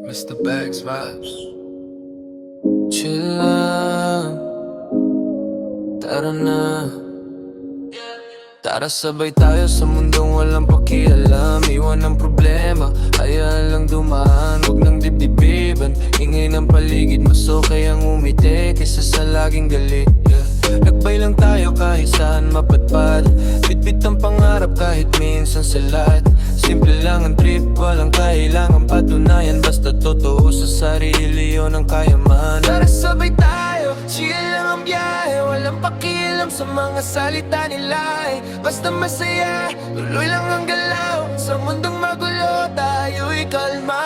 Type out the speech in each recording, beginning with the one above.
Mr. Bags Vibes. Chill lang, tara na. Tara sabay tayo sa mundong walang pakialam. Iwan ang problema, hayaan lang dumaan. Huwag nang dibdibiban, ingay ng paligid. Mas okay ang umiti kaysa sa laging galit, Nagbay lang tayo kahit saan mapadpad. Bitbit ang pangarap kahit minsan sa lahat. Simple lang ang trip, walang kailangan patunayan. Basta totoo sa sarili, yun ang kayaman. Tara sabay tayo, chill lang ang biyahe. Walang pakialam sa mga salita nila, Basta masaya, tuloy lang ang galaw. Sa mundong magulo, tayo'y kalma.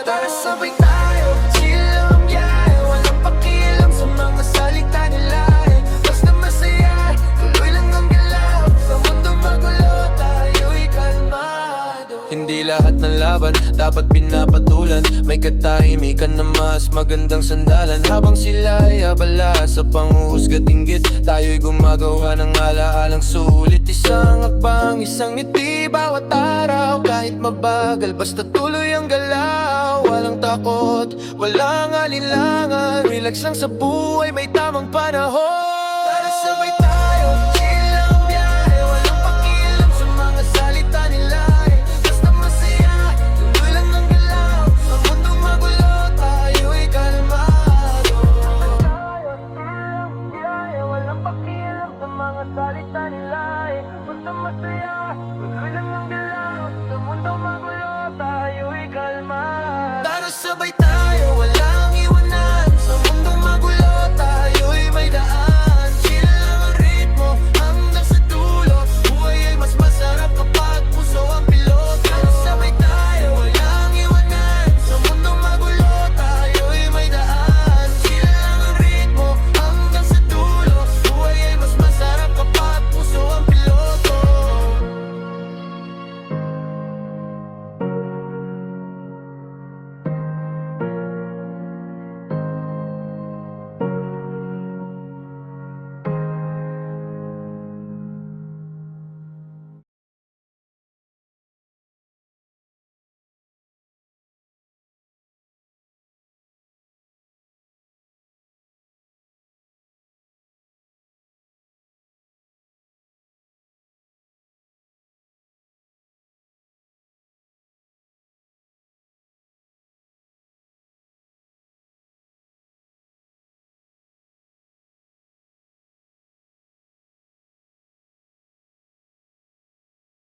Tara sabay tayo, chill lang ang biyahe. Walang pakialam sa mga salita nila, Basta masaya, tuloy lang ang galaw. Sa mundong magulo, tayo'y kalmado. Hindi lahat ng laban dapat pinapatulan. May katahimikan na mas magandang sandalan. Habang sila ay abala sa panghuhusga tinggit, tayo'y gumagawa ng alaalang sulit. Isang akbang, isang ngiti bawat araw. Kahit mabagal, basta tuloy ang galaw. Walang takot, walang alinlangan. Relax lang sa buhay, may tamang panahon. Tara sabay tayo, chill lang ang biyahe. Walang pakialam sa mga salita nila, Basta masaya, tuloy lang ang galaw. Sa mundong magulo, tayo'y kalmado. Tayo, chill lang ang biyahe. Walang pakialam sa mga salita nila, Basta masaya, tuloy lang